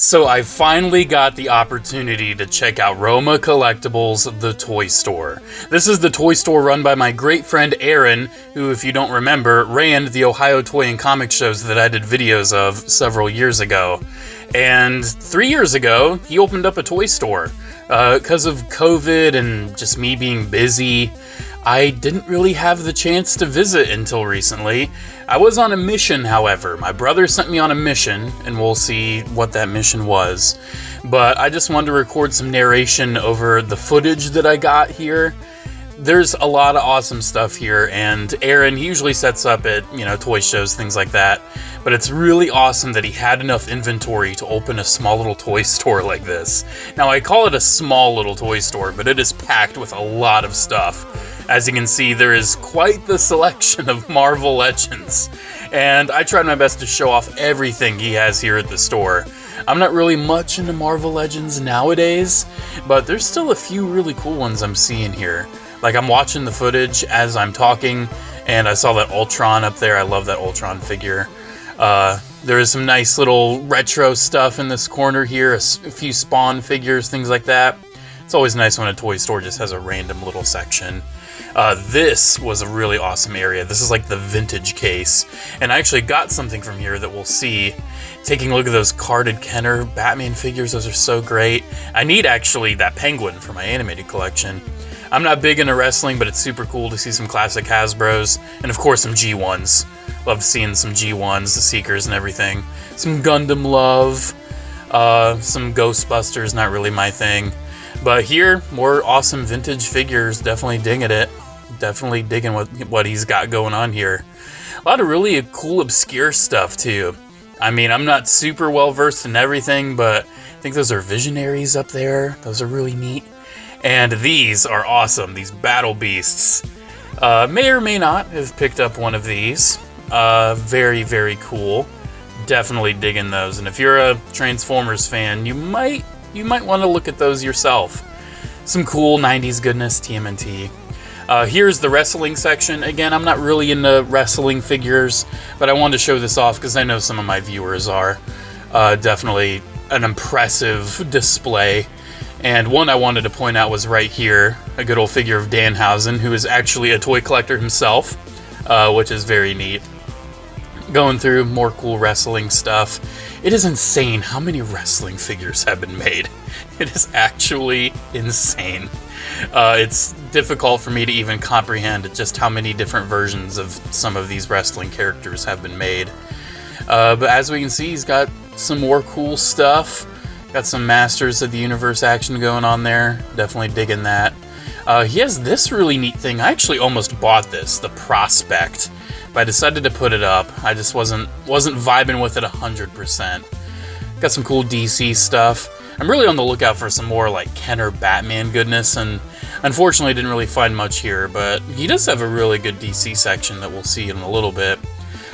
So I finally got the opportunity to check out ROMA Collectibles, the toy store. This is the toy store run by my great friend Aaron, who, if you don't remember, ran the Ohio Toy and Comic shows that I did videos of several years ago. And 3 years ago, he opened up a toy store. Because of COVID and just me being busy, I didn't really have the chance to visit until recently. I was on a mission, however. My brother sent me on a mission, and we'll see what that mission was. But I just wanted to record some narration over the footage that I got here. There's a lot of awesome stuff here, and Aaron, he usually sets up at, toy shows, things like that. But it's really awesome that he had enough inventory to open a small little toy store like this. Now, I call it a small little toy store, but it is packed with a lot of stuff. As you can see, there is quite the selection of Marvel Legends, and I tried my best to show off everything he has here at the store. I'm not really much into Marvel Legends nowadays, but there's still a few really cool ones I'm seeing here. Like, I'm watching the footage as I'm talking, and I saw that Ultron up there. I love that Ultron figure. There is some nice little retro stuff in this corner here, a few Spawn figures, things like that. It's always nice when a toy store just has a random little section. This was a really awesome area. This is like the vintage case, and I actually got something from here that we'll see. Taking a look at those carded Kenner Batman figures, those are so great. I need actually that Penguin for my animated collection. I'm not big into wrestling, but it's super cool to see some classic Hasbros, and of course some G1s. Love seeing some G1s, the Seekers and everything. Some Gundam love, some Ghostbusters, not really my thing. But here, more awesome vintage figures, definitely digging it. Definitely digging what he's got going on here. A lot of really cool, obscure stuff, too. I mean, I'm not super well versed in everything, but I think those are Visionaries up there. Those are really neat. And these are awesome, these Battle Beasts. May or may not have picked up one of these. Very, very cool. Definitely digging those. And if you're a Transformers fan, you might want to look at those yourself. Some cool 90s goodness, TMNT. Here's the wrestling section. Again, I'm not really into wrestling figures, but I wanted to show this off because I know some of my viewers are. Definitely an impressive display. And one I wanted to point out was right here, a good old figure of Danhausen, who is actually a toy collector himself, which is very neat. Going through more cool wrestling stuff. It is insane how many wrestling figures have been made. It is actually insane. It's difficult for me to even comprehend just how many different versions of some of these wrestling characters have been made. But as we can see, he's got some more cool stuff. Got some Masters of the Universe action going on there. Definitely digging that. He has this really neat thing. I actually almost bought this, the Prospect, but I decided to put it up. I just wasn't vibing with it 100%. Got some cool DC stuff. I'm really on the lookout for some more like Kenner Batman goodness, and unfortunately didn't really find much here, but he does have a really good DC section that we'll see in a little bit.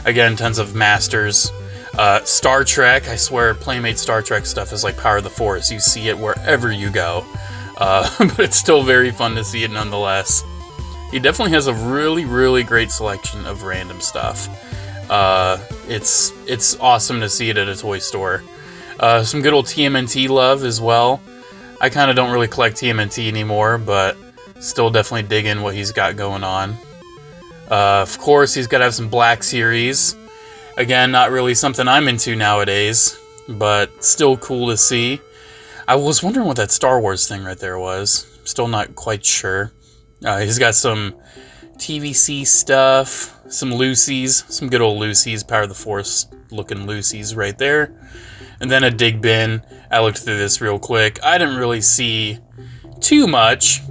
Again, tons of Masters. Star Trek, I swear Playmate Star Trek stuff is like Power of the Force. You see it wherever you go. But it's still very fun to see it nonetheless. He definitely has a really, really great selection of random stuff. It's awesome to see it at a toy store. Some good old TMNT love as well. I kind of don't really collect TMNT anymore, but still definitely digging what he's got going on. Of course, he's got to have some Black Series. Again, not really something I'm into nowadays, but still cool to see. I was wondering what that Star Wars thing right there was. Still not quite sure. He's got some TVC stuff, some Lucy's, some good old Lucy's, Power of the Force looking Lucy's right there. And then a dig bin. I looked through this real quick. I didn't really see too much,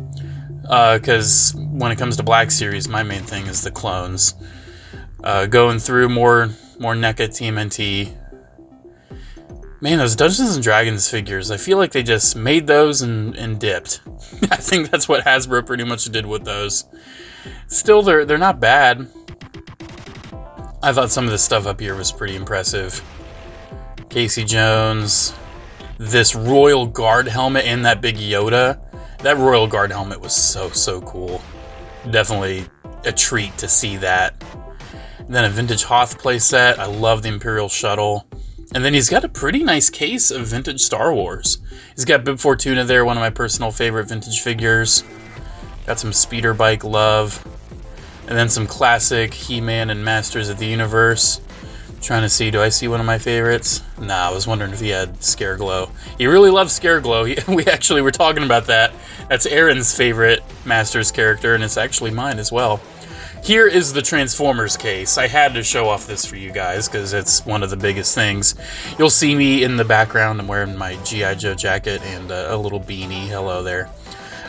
because when it comes to Black Series, my main thing is the clones. Going through more NECA TMNT. Man, those Dungeons & Dragons figures, I feel like they just made those and dipped. I think that's what Hasbro pretty much did with those. Still, they're not bad. I thought some of the stuff up here was pretty impressive. Casey Jones. This Royal Guard helmet and that big Yoda. That Royal Guard helmet was so cool. Definitely a treat to see that. And then a vintage Hoth playset. I love the Imperial Shuttle. And then he's got a pretty nice case of vintage Star Wars. He's got Bib Fortuna there, one of my personal favorite vintage figures. Got some speeder bike love. And then some classic He-Man and Masters of the Universe. Trying to see, do I see one of my favorites? Nah, I was wondering if he had Scareglow. He really loves Scareglow. We actually were talking about that. That's Aaron's favorite Masters character, and it's actually mine as well. Here is the Transformers case. I had to show off this for you guys because it's one of the biggest things. You'll see me in the background. I'm wearing my G.I. Joe jacket and a little beanie. Hello there.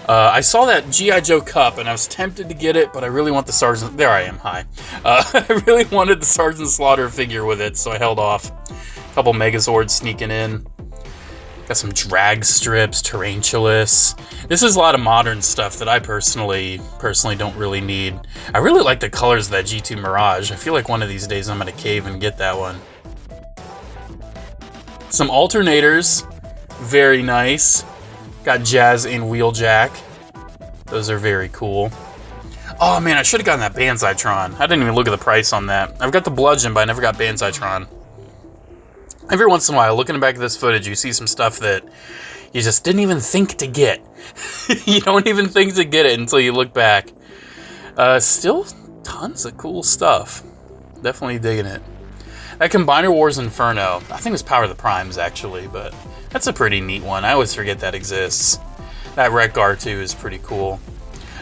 I saw that G.I. Joe cup, and I was tempted to get it, but I really want the Sergeant... There I am, hi. I really wanted the Sergeant Slaughter figure with it, so I held off. A couple Megazords sneaking in. Got some drag strips, Tarantulas. This is a lot of modern stuff that I personally don't really need. I really like the colors of that G2 Mirage. I feel like one of these days I'm going to cave and get that one. Some alternators. Very nice. Got Jazz and Wheeljack. Those are very cool. Oh man, I should have gotten that Banzai-tron. I didn't even look at the price on that. I've got the Bludgeon, but I never got Banzai-tron. Every once in a while, looking back at this footage, you see some stuff that you just didn't even think to get. You don't even think to get it until you look back. Still tons of cool stuff. Definitely digging it. That Combiner Wars Inferno. I think it was Power of the Primes, actually, but that's a pretty neat one. I always forget that exists. That Wreck-Gar 2 is pretty cool.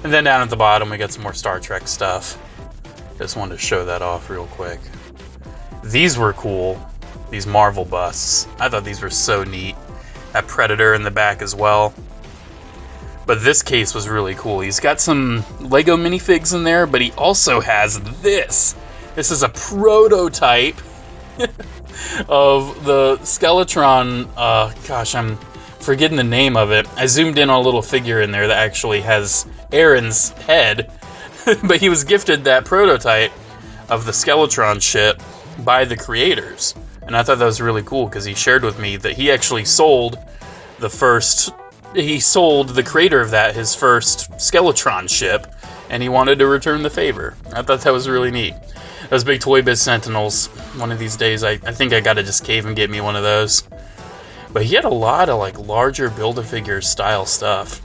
And then down at the bottom, we got some more Star Trek stuff. Just wanted to show that off real quick. These were cool. These Marvel busts. I thought these were so neat. That Predator in the back as well. But this case was really cool. He's got some Lego minifigs in there, but he also has this. This is a prototype of the Skeletron. Gosh, I'm forgetting the name of it. I zoomed in on a little figure in there that actually has Aaron's head. But he was gifted that prototype of the Skeletron ship by the creators. And I thought that was really cool because he shared with me that he actually sold the creator of that his first Skeletron ship, and he wanted to return the favor. I thought that was really neat. Those big Toy Biz Sentinels, one of these days I think I gotta just cave and get me one of those. But he had a lot of like larger Build-A-Figure style stuff.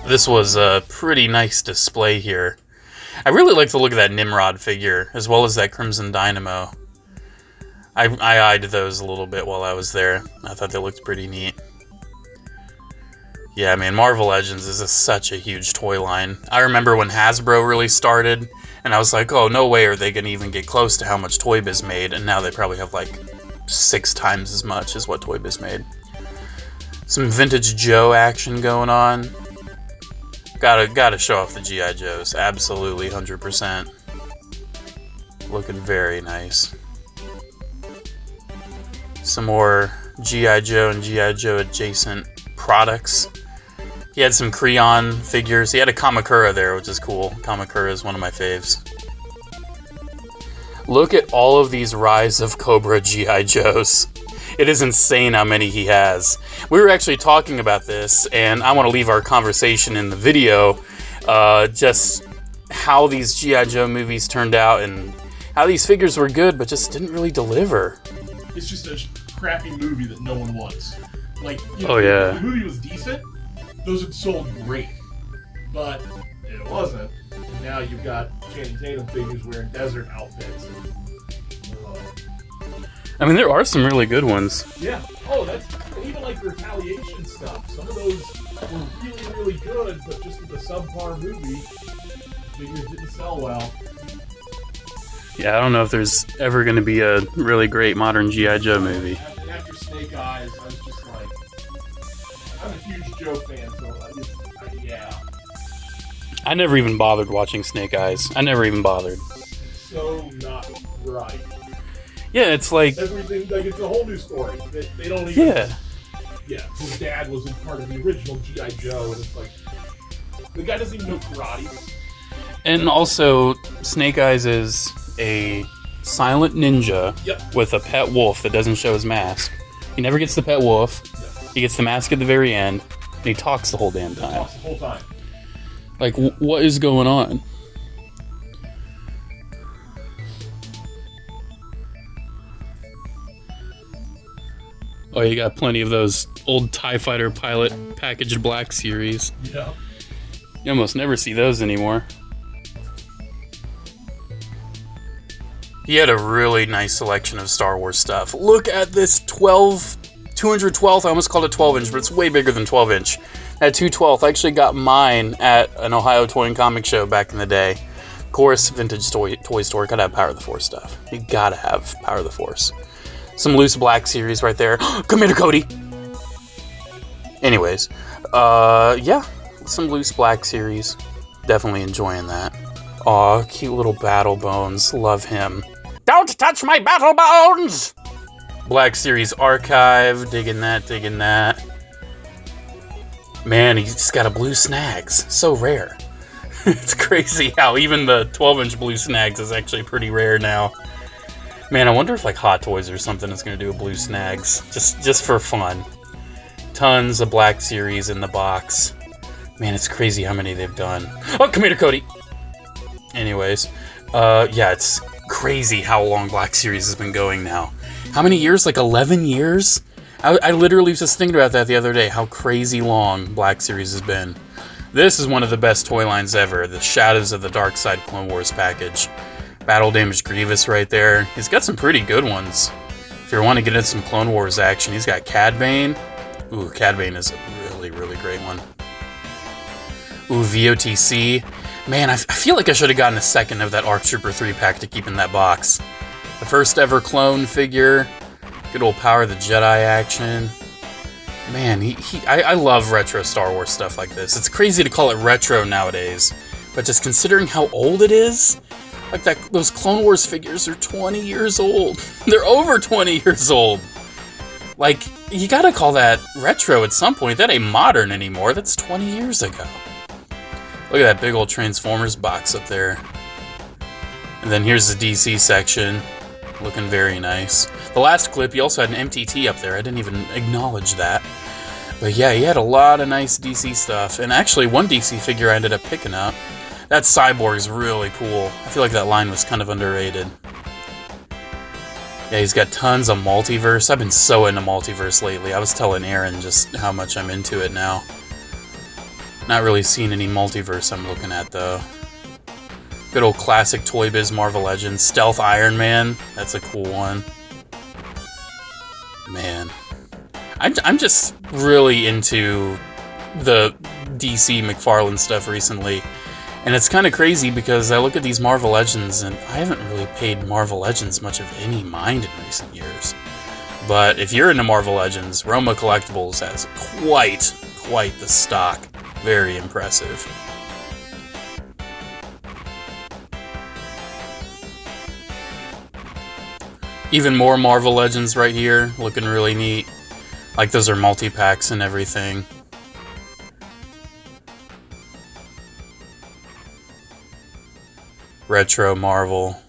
This was a pretty nice display here. I really like the look of that Nimrod figure, as well as that Crimson Dynamo. I eyed those a little bit while I was there. I thought they looked pretty neat. Yeah, man, Marvel Legends is such a huge toy line. I remember when Hasbro really started, and I was like, oh, no way are they going to even get close to how much Toy Biz made, and now they probably have like 6 times as much as what Toy Biz made. Some vintage Joe action going on. Gotta show off the G.I. Joes, absolutely, 100%. Looking very nice. Some more G.I. Joe and G.I. Joe adjacent products. He had some Creon figures. He had a Kamakura there, which is cool. Kamakura is one of my faves. Look at all of these Rise of Cobra G.I. Joes. It is insane how many he has. We were actually talking about this, and I want to leave our conversation in the video. Just how these G.I. Joe movies turned out, and how these figures were good, but just didn't really deliver. It's just a crappy movie that no one wants. Like, you know, oh yeah, if the movie was decent, those had sold great, but it wasn't. And now you've got Channing Tatum figures wearing desert outfits. I mean, there are some really good ones. Yeah. Oh, that's even like the Retaliation stuff. Some of those were really, really good, but just with a subpar movie, figures didn't sell well. Yeah, I don't know if there's ever going to be a really great modern G.I. Joe movie. After Snake Eyes, I was just like, I'm a huge Joe fan, so yeah. I never even bothered watching Snake Eyes. I never even bothered. So not right. Yeah, it's like... Everything, like, it's a whole new story. They don't even... Yeah. Yeah, his dad wasn't part of the original G.I. Joe, and it's like... The guy doesn't even know karate. And also, Snake Eyes is a silent ninja with a pet wolf that doesn't show his mask. He never gets the pet wolf. Yeah. He gets the mask at the very end, and he talks the whole damn time. He talks the whole time. Like, what is going on? Oh, you got plenty of those old TIE Fighter pilot packaged black series. Yeah. You almost never see those anymore. He had a really nice selection of Star Wars stuff. Look at this 212th, I almost called it 12-inch, but it's way bigger than 12-inch. That 212th, I actually got mine at an Ohio Toy and Comic Show back in the day. Of course, vintage toy store, gotta have Power of the Force stuff. You gotta have Power of the Force. Some loose black series right there. Come here, Cody! Anyways, yeah, some loose black series. Definitely enjoying that. Aw, cute little Battle Bones, love him. Don't touch my Battle Bones! Black Series Archive, digging that, digging that. Man, he's got a blue Snags, so rare. It's crazy how even the 12-inch blue Snags is actually pretty rare now. Man, I wonder if like Hot Toys or something is going to do a blue Snags, just for fun. Tons of Black Series in the box. Man, it's crazy how many they've done. Oh, come here, Cody! Anyways, yeah, it's crazy how long Black Series has been going now. How many years? Like 11 years? I literally was just thinking about that the other day, how crazy long Black Series has been. This is one of the best toy lines ever, the Shadows of the Dark Side Clone Wars package. Battle Damaged Grievous right there. He's got some pretty good ones. If you want to get into some Clone Wars action, he's got Cad Bane. Ooh, Cad Bane is a really, really great one. Ooh, VOTC. Man, I feel like I should have gotten a second of that ARC Trooper 3 pack to keep in that box. The first ever clone figure. Good old Power of the Jedi action. Man, I love retro Star Wars stuff like this. It's crazy to call it retro nowadays, but just considering how old it is, like those Clone Wars figures are 20 years old. They're over 20 years old. Like, you gotta call that retro at some point. That ain't modern anymore. That's 20 years ago. Look at that big old Transformers box up there. And then here's the DC section. Looking very nice. The last clip, he also had an MTT up there. I didn't even acknowledge that. But yeah, he had a lot of nice DC stuff. And actually, one DC figure I ended up picking up. That Cyborg is really cool. I feel like that line was kind of underrated. Yeah, he's got tons of multiverse. I've been so into multiverse lately. I was telling Aaron just how much I'm into it now. Not really seeing any multiverse I'm looking at, though. Good old classic Toy Biz Marvel Legends. Stealth Iron Man. That's a cool one. Man. I'm just really into the DC McFarlane stuff recently. And it's kind of crazy because I look at these Marvel Legends and I haven't really paid Marvel Legends much of any mind in recent years. But if you're into Marvel Legends, Roma Collectibles has quite the stock. Very impressive. Even more Marvel Legends right here, looking really neat. Like those are multi-packs and everything. Retro Marvel.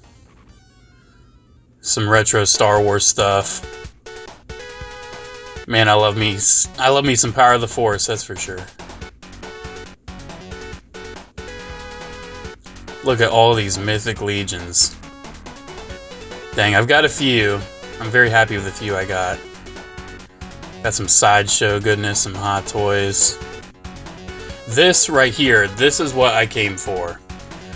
Some retro Star Wars stuff. Man, I love me some Power of the Force, that's for sure. Look at all these Mythic Legions. Dang, I've got a few. I'm very happy with the few I got. Got some Sideshow goodness, some Hot Toys. This right here, this is what I came for.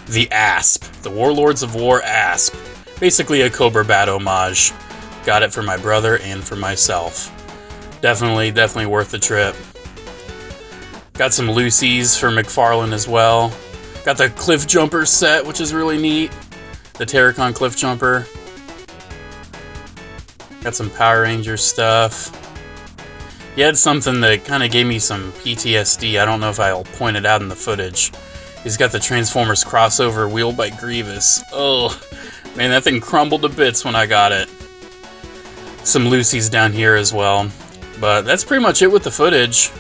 The Asp. The Warlords of War Asp. Basically a Cobra Bat homage. Got it for my brother and for myself. Definitely worth the trip. Got some Lucy's for McFarlane as well. Got the Cliff Jumper set, which is really neat. The Terracon Cliff Jumper. Got some Power Rangers stuff. He had something that kind of gave me some PTSD. I don't know if I'll point it out in the footage. He's got the Transformers crossover wheeled by Grievous. Oh, man, that thing crumbled to bits when I got it. Some Lucy's down here as well. But that's pretty much it with the footage.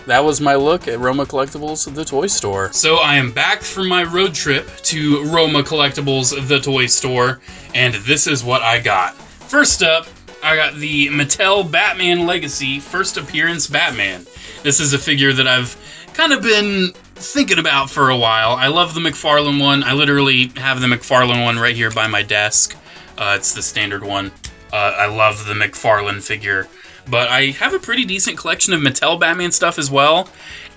That was my look at Roma Collectibles, the toy store. So I am back from my road trip to Roma Collectibles, the toy store, and this is what I got. First up, I got the Mattel Batman Legacy First Appearance Batman. This is a figure that I've kind of been thinking about for a while. I love the McFarlane one. I literally have the McFarlane one right here by my desk. It's the standard one. I love the McFarlane figure. But I have a pretty decent collection of Mattel Batman stuff as well,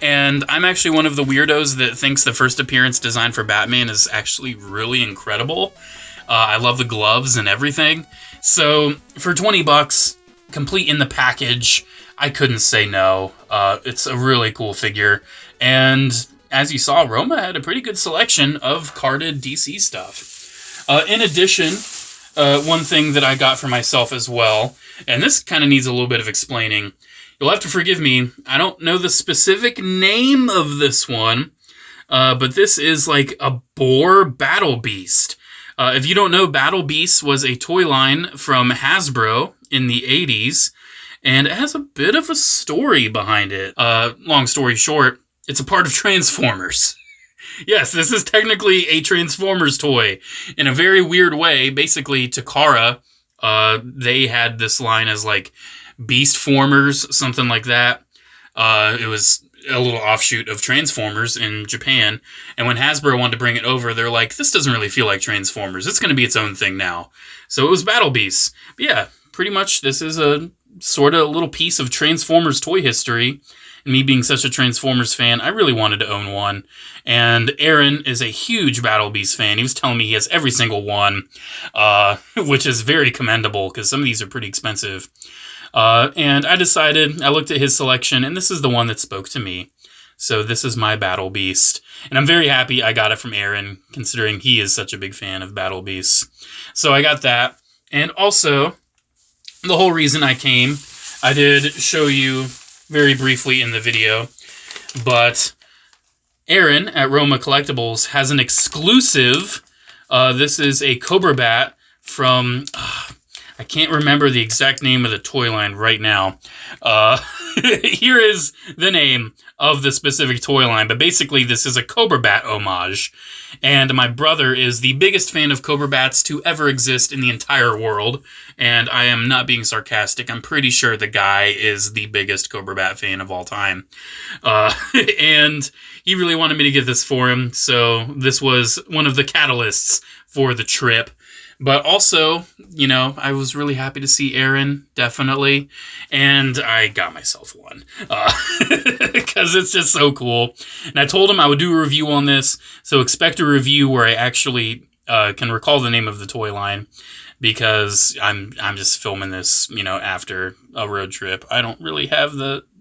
and I'm actually one of the weirdos that thinks the first appearance design for Batman is actually really incredible. I love the gloves and everything. So for 20 bucks, complete in the package, I couldn't say no. It's a really cool figure, and as you saw, Roma had a pretty good selection of carded DC stuff. In addition, one thing that I got for myself as well, and this kind of needs a little bit of explaining. You'll have to forgive me. I don't know the specific name of this one, but this is like a boar battle beast. If you don't know, Battle Beast was a toy line from Hasbro in the 80s, and it has a bit of a story behind it. Long story short, it's a part of Transformers. Yes, this is technically a Transformers toy. In a very weird way, basically, Takara, they had this line as, like, Beast Formers, something like that. It was a little offshoot of Transformers in Japan. And when Hasbro wanted to bring it over, they're like, this doesn't really feel like Transformers. It's going to be its own thing now. So it was Battle Beasts. But yeah, pretty much this is a sort of little piece of Transformers toy history. And me being such a Transformers fan, I really wanted to own one. And Aaron is a huge Battle Beast fan. He was telling me he has every single one, which is very commendable because some of these are pretty expensive. And I decided, I looked at his selection, and this is the one that spoke to me. So this is my Battle Beast. And I'm very happy I got it from Aaron, considering he is such a big fan of Battle Beasts. So I got that. And also, the whole reason I came, I did show you very briefly in the video, but Aaron at ROMA Collectibles has an exclusive. This is a Cobra Bat from... I can't remember the exact name of the toy line right now. Here is the name of the specific toy line, but basically this is a Cobra Bat homage. And my brother is the biggest fan of Cobra Bats to ever exist in the entire world. And I am not being sarcastic. I'm pretty sure the guy is the biggest Cobra Bat fan of all time. And he really wanted me to get this for him. So this was one of the catalysts for the trip. But also, you know, I was really happy to see Aaron, definitely. And I got myself one. Because it's just so cool. And I told him I would do a review on this. So expect a review where I actually can recall the name of the toy line. Because I'm just filming this, you know, after a road trip. I don't really have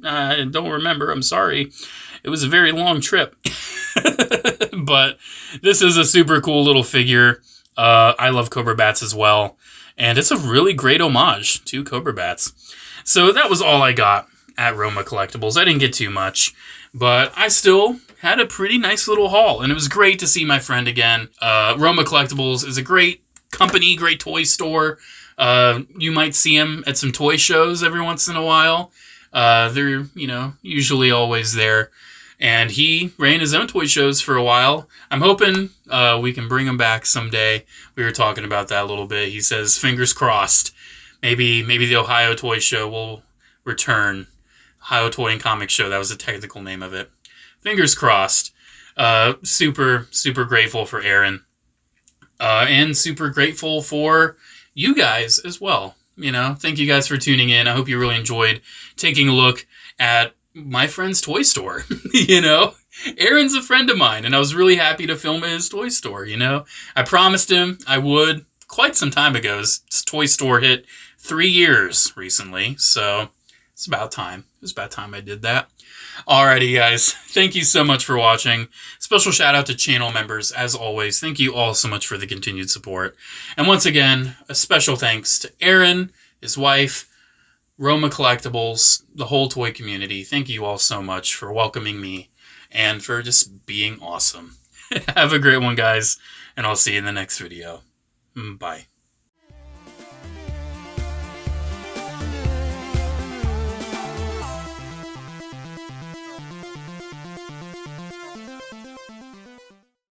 I don't remember. I'm sorry. It was a very long trip. But this is a super cool little figure. I love Cobra Bats as well, and it's a really great homage to Cobra Bats. So that was all I got at Roma Collectibles. I didn't get too much, but I still had a pretty nice little haul, and it was great to see my friend again. Roma Collectibles is a great company, great toy store. You might see them at some toy shows every once in a while. They're, you know, usually always there. And he ran his own toy shows for a while. I'm hoping we can bring him back someday. We were talking about that a little bit. He says, fingers crossed. Maybe the Ohio Toy Show will return. Ohio Toy and Comic Show. That was the technical name of it. Fingers crossed. Super, super grateful for Aaron. And super grateful for you guys as well. You know, thank you guys for tuning in. I hope you really enjoyed taking a look at my friend's toy store. You know, Aaron's a friend of mine, and I was really happy to film at his toy store. You know, I promised him I would quite some time ago. His toy store hit 3 years recently, so it's about time. It was about time I did that. Alrighty, guys, thank you so much for watching. Special shout out to channel members, as always. Thank you all so much for the continued support. And once again, a special thanks to Aaron, his wife, Roma Collectibles, the whole toy community. Thank you all so much for welcoming me and for just being awesome. Have a great one, guys, and I'll see you in the next video. Bye.